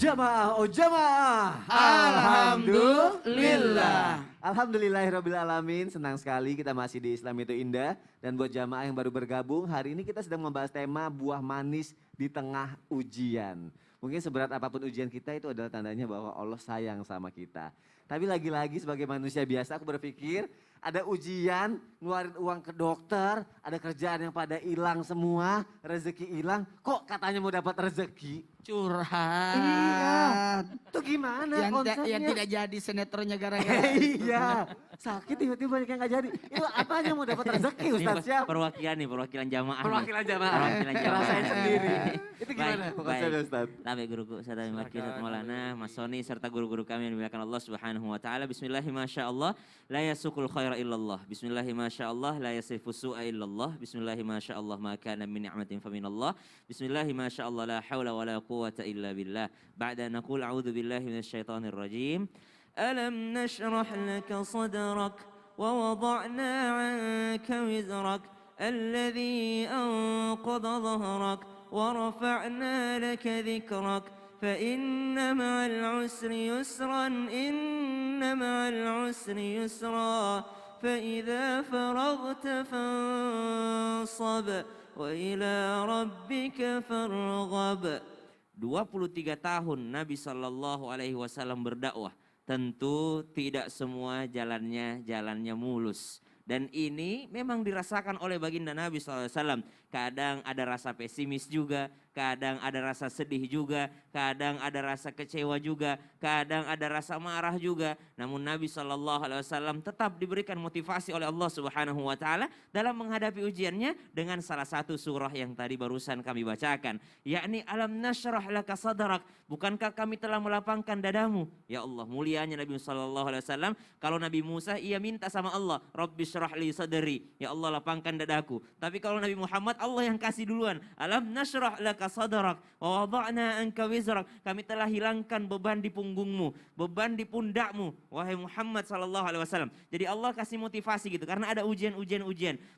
Jamaah, oh jamaah. Alhamdulillah. Alhamdulillahirrabbilalamin, senang sekali kita masih di Islam itu Indah. Dan buat jamaah yang baru bergabung, hari ini kita sedang membahas tema buah manis di tengah ujian. Mungkin seberat apapun ujian kita itu adalah tandanya bahwa Allah sayang sama kita. Tapi lagi-lagi sebagai manusia biasa aku berpikir ada ujian, ngeluarin uang ke dokter, ada kerjaan yang pada hilang semua, rezeki hilang, kok katanya mau dapat rezeki? Curhat. Iya, itu gimana Yang konsepnya? tidak jadi sinetronnya gara-gara. Iya, sakit tiba-tiba banyak yang gak jadi. Itu apanya mau dapat rezeki Ustaz Syam? Perwakilan jamaah. Perwakilan jamaah. Perwakilan jamaah. Rasain sendiri. Itu gimana Baik, konsepnya baik. Ustaz? Nabi guruku Ustaz Maki Ustaz Maulana, Mas Soni serta guru-guru kami yang dimuliakan Allah Subhanahu wa taala. Bismillahirrahmanirrahim. La yasukul khaira illallah. Bismillahirrahmanirrahim. La yasifu su'a illallah. Bismillahirrahmanirrahim. Ma kana min ni'matin faminallah. Bismillahirrahmanirrahim. La haula wa la quwwata illa billah. Ba'da naqul a'udzu billahi minasyaitonir rajim. Alam nashrah laka sadrak wa wada'na 'anka wizrak alladhi anqadha dhahrak wa rafa'na laka dhikrak fa inna ma'al 'usri yusran inna ma'al 'usri yusra fa idza faraghta fansab wa ila rabbika farghab. 23 tahun Nabi SAW berdakwah. Tentu tidak semua jalannya mulus. Dan ini memang dirasakan oleh baginda Nabi SAW. Kadang ada rasa pesimis juga, kadang ada rasa sedih juga, kadang ada rasa kecewa juga, kadang ada rasa marah juga. Namun Nabi SAW tetap diberikan motivasi oleh Allah Subhanahu wa taala dalam menghadapi ujiannya dengan salah satu surah yang tadi barusan kami bacakan, yakni alam nashrah laka sadrak. Bukankah kami telah melapangkan dadamu? Ya Allah, mulianya Nabi SAW. Kalau Nabi Musa ia minta sama Allah, Rabbi syrah li sadri, ya Allah lapangkan dadaku. Tapi kalau Nabi Muhammad Allah yang kasih duluan. Alam nashrah laka sadrak wa wada'na anka wizrak. Kami telah hilangkan beban di punggungmu, beban di pundakmu, wahai Muhammad SAW. Jadi Allah kasih motivasi gitu karena ada ujian.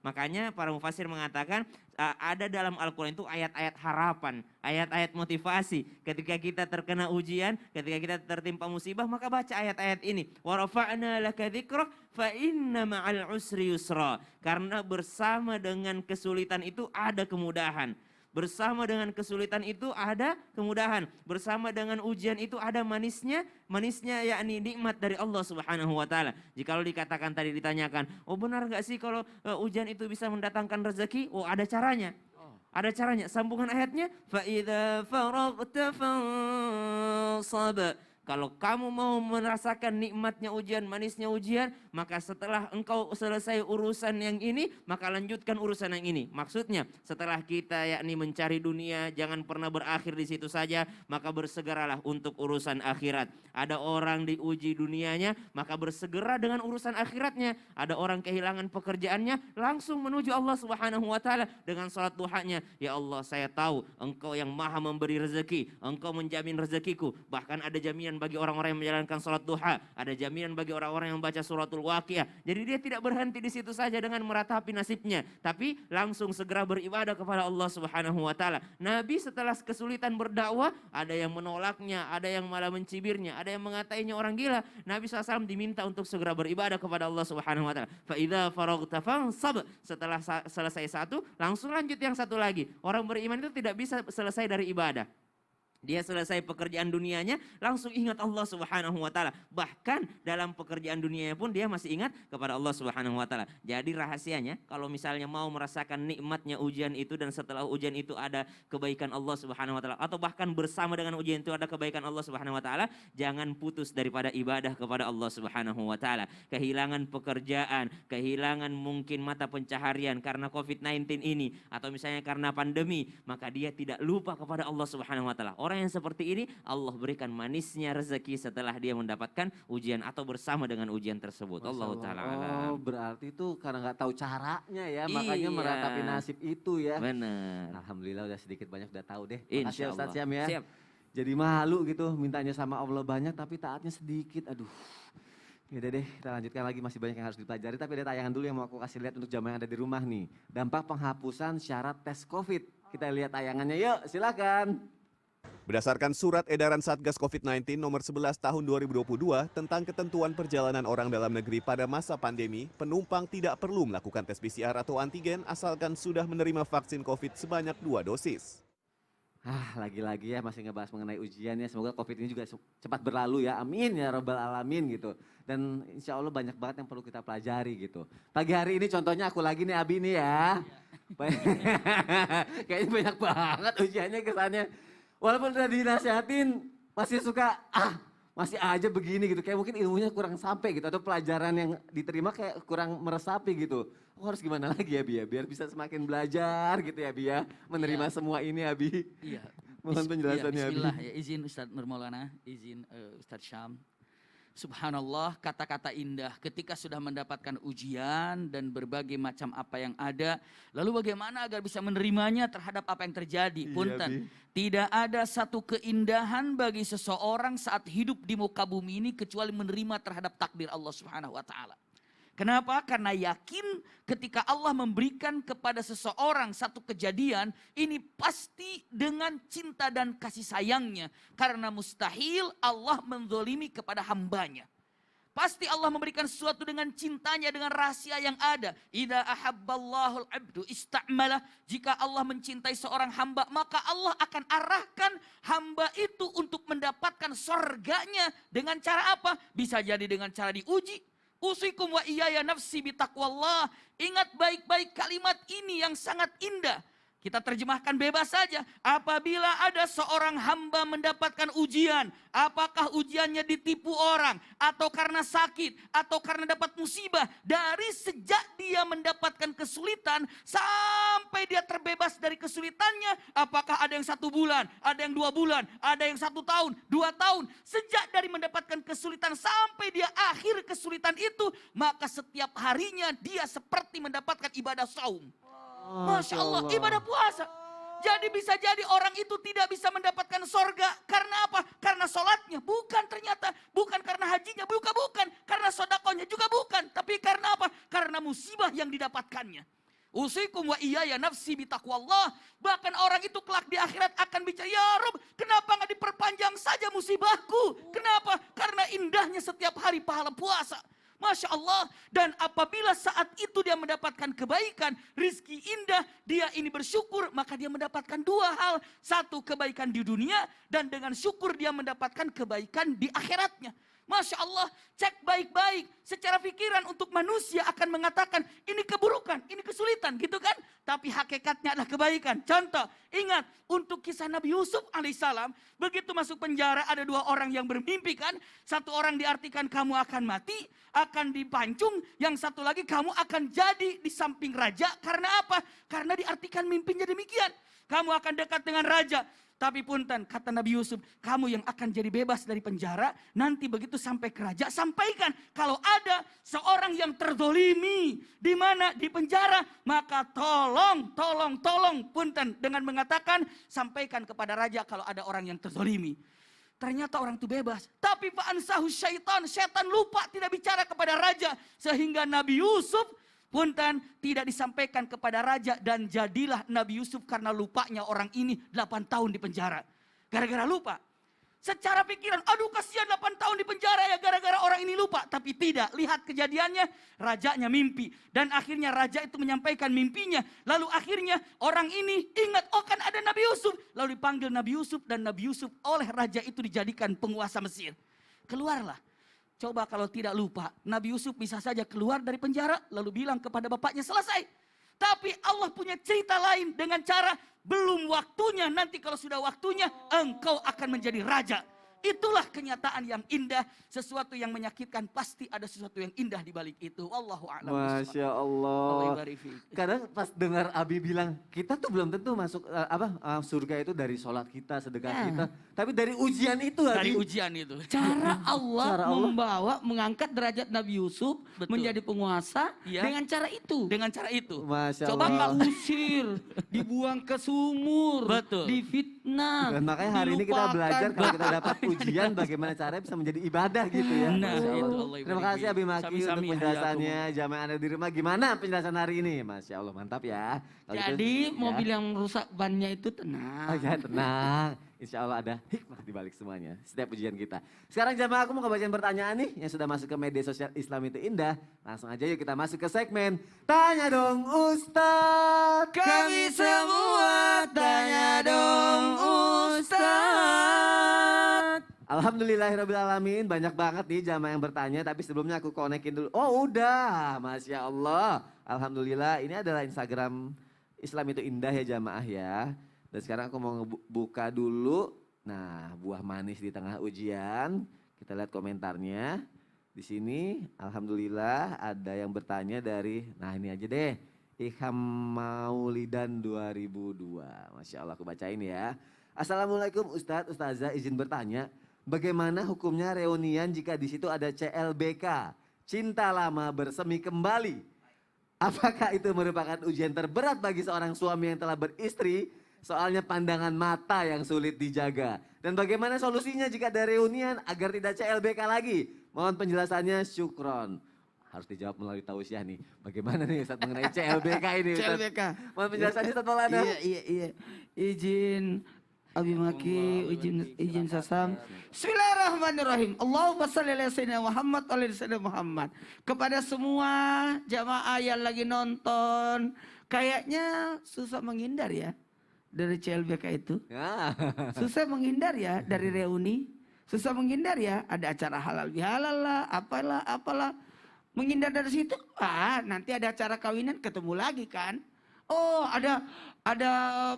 Makanya para mufassir mengatakan ada dalam Al-Quran itu ayat-ayat harapan, ayat-ayat motivasi. Ketika kita terkena ujian, ketika kita tertimpa musibah, maka baca ayat-ayat ini. Wa rafa'na laka dzikrak fa inna ma'al usri yusra. Karena bersama dengan kesulitan itu ada kemudahan. Bersama dengan kesulitan itu ada kemudahan. Bersama dengan ujian itu ada manisnya yakni nikmat dari Allah Subhanahu wa taala. Jikalau dikatakan tadi ditanyakan, "Oh benar enggak sih kalau ujian itu bisa mendatangkan rezeki?" Oh, ada caranya. Ada caranya. Sambungan ayatnya, fa idza faraghta fansab. Kalau kamu mau merasakan nikmatnya ujian, manisnya ujian, maka setelah engkau selesai urusan yang ini, maka lanjutkan urusan yang ini. Maksudnya, setelah kita yakni mencari dunia, jangan pernah berakhir di situ saja, maka bersegeralah untuk urusan akhirat. Ada orang diuji dunianya, maka bersegera dengan urusan akhiratnya. Ada orang kehilangan pekerjaannya, langsung menuju Allah Subhanahu wa taala dengan salat duhanya. Ya Allah, saya tahu Engkau yang Maha memberi rezeki, Engkau menjamin rezekiku. Bahkan ada jaminan bagi orang-orang yang menjalankan salat duha, ada jaminan bagi orang-orang yang membaca suratul Waqiah. Jadi dia tidak berhenti di situ saja dengan meratapi nasibnya, tapi langsung segera beribadah kepada Allah Subhanahu wa taala. Nabi setelah kesulitan berdakwah, ada yang menolaknya, ada yang malah mencibirnya, ada yang mengatainya orang gila. Nabi SAW diminta untuk segera beribadah kepada Allah Subhanahu wa taala. Fa idza faraghta fansab. Setelah selesai satu, langsung lanjut yang satu lagi. Orang beriman itu tidak bisa selesai dari ibadah. Dia selesai pekerjaan dunianya, langsung ingat Allah Subhanahu wa taala. Bahkan dalam pekerjaan dunianya pun dia masih ingat kepada Allah Subhanahu wa taala. Jadi rahasianya, kalau misalnya mau merasakan nikmatnya ujian itu dan setelah ujian itu ada kebaikan Allah Subhanahu wa taala, atau bahkan bersama dengan ujian itu ada kebaikan Allah Subhanahu wa taala, jangan putus daripada ibadah kepada Allah Subhanahu wa taala. Kehilangan pekerjaan, kehilangan mungkin mata pencaharian karena COVID-19 ini, atau misalnya karena pandemi, maka dia tidak lupa kepada Allah Subhanahu wa taala. Orang yang seperti ini Allah berikan manisnya rezeki setelah dia mendapatkan ujian atau bersama dengan ujian tersebut. Allah taala alam. Oh, berarti itu karena nggak tahu caranya ya, makanya meratapi nasib itu ya. Benar. Alhamdulillah udah sedikit banyak udah tahu deh. Insya Makasih ya Ustaz Allah. Syam ya. Siap. Jadi malu gitu mintanya sama Allah banyak tapi taatnya sedikit. Aduh. Yaudah deh, kita lanjutkan lagi, masih banyak yang harus dipelajari. Tapi ada tayangan dulu yang mau aku kasih lihat untuk jamaah yang ada di rumah nih. Dampak penghapusan syarat tes COVID. Kita lihat tayangannya yuk, silakan. Berdasarkan surat edaran Satgas COVID-19 nomor 11 tahun 2022 tentang ketentuan perjalanan orang dalam negeri pada masa pandemi, penumpang tidak perlu melakukan tes PCR atau antigen asalkan sudah menerima vaksin COVID sebanyak 2 dosis. Lagi-lagi ya masih ngebahas mengenai ujian ya. Semoga COVID ini juga cepat berlalu ya. Amin ya Rabbal Alamin gitu. Dan insya Allah banyak banget yang perlu kita pelajari gitu. Pagi hari ini contohnya aku lagi nih Abi nih ya. Kayaknya banyak banget ujiannya kesannya. Walaupun udah dinasihatin masih suka masih aja begini gitu. Kayak mungkin ilmunya kurang sampai gitu. Atau pelajaran yang diterima kayak kurang meresapi gitu. Harus gimana lagi ya Bi ya? Biar bisa semakin belajar gitu ya Bi ya. Menerima semua ini ya Bi. Iya. Mohon penjelasannya Abi. Bismillah ya, izin Ustadz Nur Maulana, izin Ustadz Syam. Subhanallah, kata-kata indah ketika sudah mendapatkan ujian dan berbagai macam apa yang ada. Lalu bagaimana agar bisa menerimanya terhadap apa yang terjadi. Punten, tidak ada satu keindahan bagi seseorang saat hidup di muka bumi ini kecuali menerima terhadap takdir Allah Subhanahu wa Ta'ala. Kenapa? Karena yakin ketika Allah memberikan kepada seseorang satu kejadian, ini pasti dengan cinta dan kasih sayangnya. Karena mustahil Allah menzolimi kepada hambanya. Pasti Allah memberikan sesuatu dengan cintanya, dengan rahasia yang ada. Idza ahabballahul abdu ista'malah. Jika Allah mencintai seorang hamba, maka Allah akan arahkan hamba itu untuk mendapatkan surganya. Dengan cara apa? Bisa jadi dengan cara diuji. Usikum wa iyaya nafsi bitaqwallah. Ingat baik-baik kalimat ini yang sangat indah. Kita terjemahkan bebas saja. Apabila ada seorang hamba mendapatkan ujian, apakah ujiannya ditipu orang, atau karena sakit, atau karena dapat musibah, dari sejak dia mendapatkan kesulitan sampai dia terbebas dari kesulitannya, apakah ada yang 1 bulan, ada yang 2 bulan, ada yang 1 tahun, 2 tahun, sejak dari mendapatkan kesulitan sampai dia akhir kesulitan itu, maka setiap harinya dia seperti mendapatkan ibadah saum. Masya Allah, ibadah puasa. Jadi bisa jadi orang itu tidak bisa mendapatkan sorga. Karena apa? Karena sholatnya. Bukan ternyata. Bukan karena hajinya. Bukan. Karena sodakonya juga bukan. Tapi karena apa? Karena musibah yang didapatkannya. Usikum wa iyaya nafsi bitaqwallah. Bahkan orang itu kelak di akhirat akan bicara, ya Rob, kenapa gak diperpanjang saja musibahku? Kenapa? Karena indahnya setiap hari pahala puasa. Masya Allah. Dan apabila saat itu dia mendapatkan kebaikan, rizki indah, dia ini bersyukur, maka dia mendapatkan 2 hal. 1, kebaikan di dunia, dan dengan syukur dia mendapatkan kebaikan di akhiratnya. Masya Allah, cek baik-baik. Secara pikiran untuk manusia akan mengatakan ini keburukan, ini kesulitan gitu kan. Tapi hakikatnya adalah kebaikan. Contoh, ingat untuk kisah Nabi Yusuf alaihissalam. Begitu masuk penjara ada 2 orang yang bermimpi kan. 1 orang diartikan kamu akan mati, akan dipancung. Yang 1 lagi kamu akan jadi di samping raja. Karena apa? Karena diartikan mimpinya demikian. Kamu akan dekat dengan raja. Tapi punten, kata Nabi Yusuf, kamu yang akan jadi bebas dari penjara, nanti begitu sampai ke raja, sampaikan kalau ada seorang yang terzolimi, di mana? Di penjara, maka tolong, punten, dengan mengatakan, sampaikan kepada raja kalau ada orang yang terzolimi. Ternyata orang itu bebas. Tapi fa'ansahu syaitan lupa tidak bicara kepada raja. Sehingga Nabi Yusuf punten tidak disampaikan kepada raja dan jadilah Nabi Yusuf karena lupanya orang ini 8 tahun di penjara. Gara-gara lupa. Secara pikiran, aduh kasihan 8 tahun di penjara ya gara-gara orang ini lupa. Tapi tidak, lihat kejadiannya, rajanya mimpi. Dan akhirnya raja itu menyampaikan mimpinya. Lalu akhirnya orang ini ingat, oh kan ada Nabi Yusuf. Lalu dipanggil Nabi Yusuf dan Nabi Yusuf oleh raja itu dijadikan penguasa Mesir. Keluarlah. Coba kalau tidak lupa, Nabi Yusuf bisa saja keluar dari penjara lalu bilang kepada bapaknya selesai. Tapi Allah punya cerita lain dengan cara belum waktunya, nanti kalau sudah waktunya engkau akan menjadi raja. Itulah kenyataan yang indah, sesuatu yang menyakitkan pasti ada sesuatu yang indah di balik itu. Wallahu a'lam. Masya Allah. Kadang pas dengar Abi bilang, kita tuh belum tentu masuk surga itu dari sholat kita, sedekah kita. Tapi dari ujian itu Dari Abi. ujian itu. Cara Allah membawa, mengangkat derajat Nabi Yusuf menjadi penguasa dengan cara itu. Dengan cara itu. Masya Coba Allah. diusir, dibuang ke sumur, Betul. difitnah. Dan makanya hari ini kita belajar kalau kita dapat ujian bagaimana caranya bisa menjadi ibadah gitu ya. Nah, Masya Allah. itu Allah Terima kasih Abi Maki untuk Sami-sami, penjelasannya. Jamaah Anda di rumah gimana penjelasan hari ini? Masya Allah mantap ya. Kalau gitu, Jadi ya. mobil yang rusak bannya itu tenang. Oh ya tenang. Insya Allah ada hikmah di balik semuanya, setiap ujian kita. Sekarang jamaah aku mau kebacain pertanyaan nih yang sudah masuk ke media sosial Islam itu indah. Langsung aja yuk kita masuk ke segmen Tanya Dong Ustadz. Kami semua tanya dong Ustadz. Alhamdulillahirrahmanirrahim, banyak banget nih jamaah yang bertanya. Tapi sebelumnya aku konekin dulu. Oh udah, Masya Allah. Alhamdulillah, ini adalah Instagram Islam itu indah ya jamaah ya. Dan sekarang aku mau buka dulu. Nah, buah manis di tengah ujian. Kita lihat komentarnya. Di sini alhamdulillah ada yang bertanya dari, nah ini aja deh. Ikham Maulidan 2002. Masya Allah aku bacain ya. Assalamualaikum Ustadz, Ustazah izin bertanya. Bagaimana hukumnya reunian jika di situ ada CLBK? Cinta lama bersemi kembali. Apakah itu merupakan ujian terberat bagi seorang suami yang telah beristri? Soalnya pandangan mata yang sulit dijaga. Dan bagaimana solusinya jika ada reunian agar tidak CLBK lagi? Mohon penjelasannya, syukron. Harus dijawab melalui tausiah nih. Bagaimana nih Ustaz mengenai CLBK ini Ustaz? CLBK. Mohon penjelasannya Ustaz Maulana. Iya. Izin Abi Maki, izin Sasam. Bismillahirrahmanirrahim. Allahumma shalli ala sayyidina Muhammad wa ala sayyidina Muhammad. Kepada semua jamaah yang lagi nonton, kayaknya susah menghindar ya dari CLBK itu. Ya. Susah menghindar ya dari reuni. Susah menghindar ya ada acara halal bihalal lah, apalah. Menghindar dari situ, nanti ada acara kawinan ketemu lagi kan. Oh ada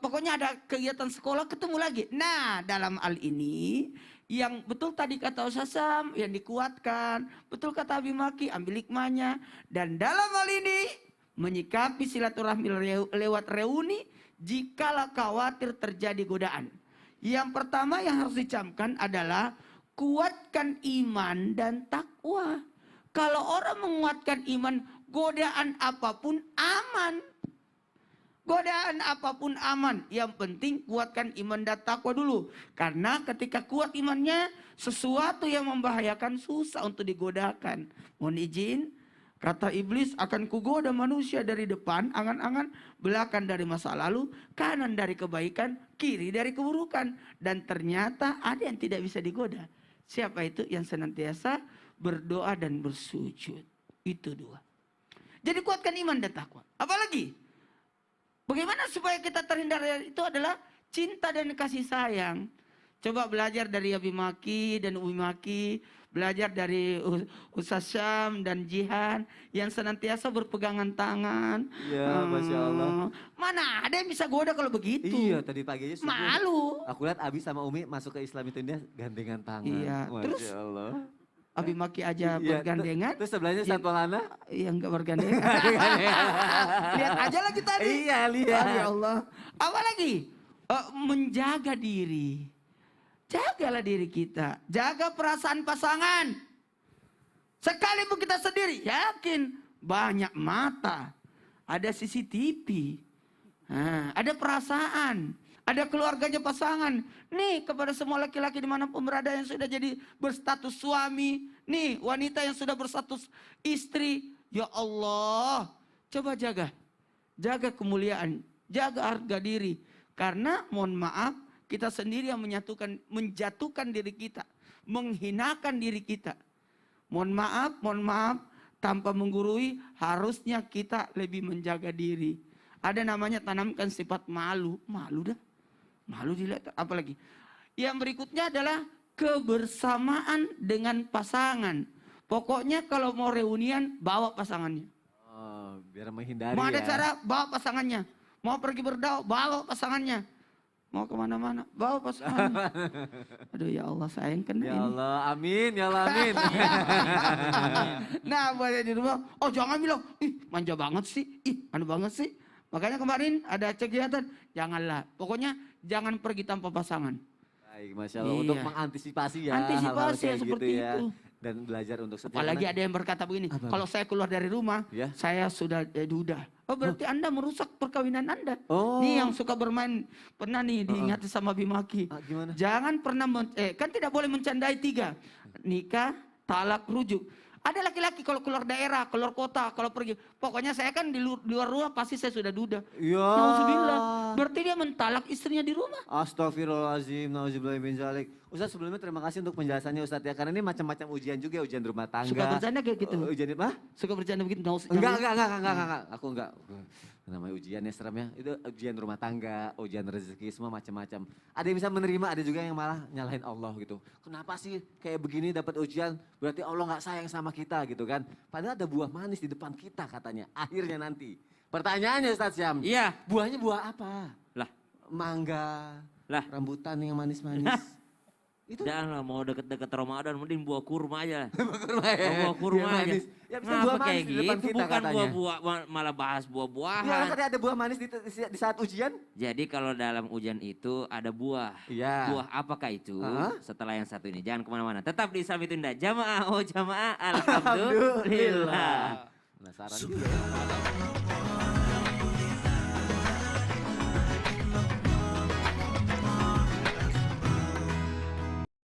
pokoknya ada kegiatan sekolah ketemu lagi. Nah dalam hal ini yang betul tadi kata Ustaz Sam yang dikuatkan, betul kata Abi Maki ambil hikmahnya. Dan dalam hal ini menyikapi silaturahmi lewat reuni jikalau khawatir terjadi godaan. Yang pertama yang harus dicamkan adalah kuatkan iman dan takwa. Kalau orang menguatkan iman, godaan apapun aman. Godaan apapun aman. Yang penting kuatkan iman dan takwa dulu. Karena ketika kuat imannya, sesuatu yang membahayakan susah untuk digodakan. Mohon izin, kata iblis akan kugoda manusia dari depan, angan-angan, belakang dari masa lalu, kanan dari kebaikan, kiri dari keburukan. Dan ternyata ada yang tidak bisa digoda. Siapa itu? Yang senantiasa berdoa dan bersujud. Itu dua. Jadi kuatkan iman dan takwa. Apalagi? Bagaimana supaya kita terhindar dari itu adalah cinta dan kasih sayang. Coba belajar dari Abi Maki dan Umi Maki. Belajar dari Ustaz Syam dan Jihan yang senantiasa berpegangan tangan. Ya, Masya Allah. Mana ada yang bisa goda kalau begitu? Iya, tadi pagi aja malu. Aku lihat Abi sama Umi masuk ke Islam itu dia gandengan tangan. Iya, Masya terus Allah. Abi Maki aja Iya, bergandengan. Terus sebelahnya Ustaz Maulana? Yang enggak bergandengan. Lihat aja lagi tadi. Iya, lihat. Ya Allah. Apa lagi? Menjaga diri. Jagalah diri kita. Jaga perasaan pasangan. Sekalipun kita sendiri. Yakin. Banyak mata. Ada CCTV. Ada perasaan. Ada keluarganya pasangan. Nih kepada semua laki-laki dimanapun berada yang sudah jadi berstatus suami. Nih wanita yang sudah berstatus istri. Ya Allah. Coba jaga. Jaga kemuliaan. Jaga harga diri. Karena mohon maaf. Kita sendiri yang menjatuhkan diri kita. Menghinakan diri kita. Mohon maaf. Tanpa menggurui harusnya kita lebih menjaga diri. Ada namanya tanamkan sifat malu. Malu dah. Malu dilihat. Apalagi. Yang berikutnya adalah kebersamaan dengan pasangan. Pokoknya kalau mau reunian bawa pasangannya. Oh, biar menghindari Mau ada ya. cara bawa pasangannya. Mau pergi berdakwah bawa pasangannya. Mau kemana-mana, bawa pasangannya. Aduh ya Allah sayang kena Ya ini. Allah, amin, ya Allah, amin. Nah buat yang di rumah, oh jangan bilang, ih manja banget sih, anu banget sih. Makanya kemarin ada kegiatan, janganlah. Pokoknya jangan pergi tanpa pasangan. Baik, Masya Allah. Untuk Iya. mengantisipasi ya Antisipasi hal-hal kayak yang seperti gitu ya. itu. Dan belajar untuk setia. Apalagi ada yang berkata begini, Apa? kalau saya keluar dari rumah, Ya. saya sudah duda. Oh berarti Anda merusak perkawinan Anda. Oh. Nih yang suka bermain, pernah nih diingati sama Bimaki. Gimana? Jangan pernah, kan tidak boleh mencandai 3. Nikah, talak, rujuk. Ada laki-laki kalau keluar daerah, keluar kota, kalau pergi. Pokoknya saya kan di luar rumah pasti saya sudah duda. Ya. Nauzubillah. Berarti dia mentalak istrinya di rumah. Astagfirullahaladzim, nauzubillah min dzalik. Ustaz sebelumnya terima kasih untuk penjelasannya Ustaz ya. Karena ini macam-macam ujian juga, ujian rumah tangga. Suka bercanda kayak gitu. Ujian apa? Suka bercanda begitu. Enggak. Aku enggak. Namanya ujian ya serem ya. Itu ujian rumah tangga, ujian rezeki, semua macam-macam. Ada yang bisa menerima, ada juga yang malah nyalahin Allah gitu. Kenapa sih kayak begini dapat ujian? Berarti Allah nggak sayang sama kita gitu kan. Padahal ada buah manis di depan kita katanya. Akhirnya nanti. Pertanyaannya Ustaz Syam. Iya. Buahnya buah apa? Lah. Mangga. Lah. Rambutan yang manis-manis. Itu Dan lah mau deket-deket Ramadan mending buah kurma aja. kurma ya. Oh, buah kurma Iya, aja. manis. Ya bisa Ngapa buah kayak manis di depan gitu? kita Bukan katanya. buah-buah, malah bahas Ya, buah-buahan. katanya ada buah manis di saat ujian. Jadi kalau dalam ujian itu ada buah. Iya. Buah apakah itu? Hah? Setelah yang satu ini. Jangan kemana-mana. Tetap di Islam itu Indah. Jamaah, oh jamaah. Alhamdulillah. Penasaran juga.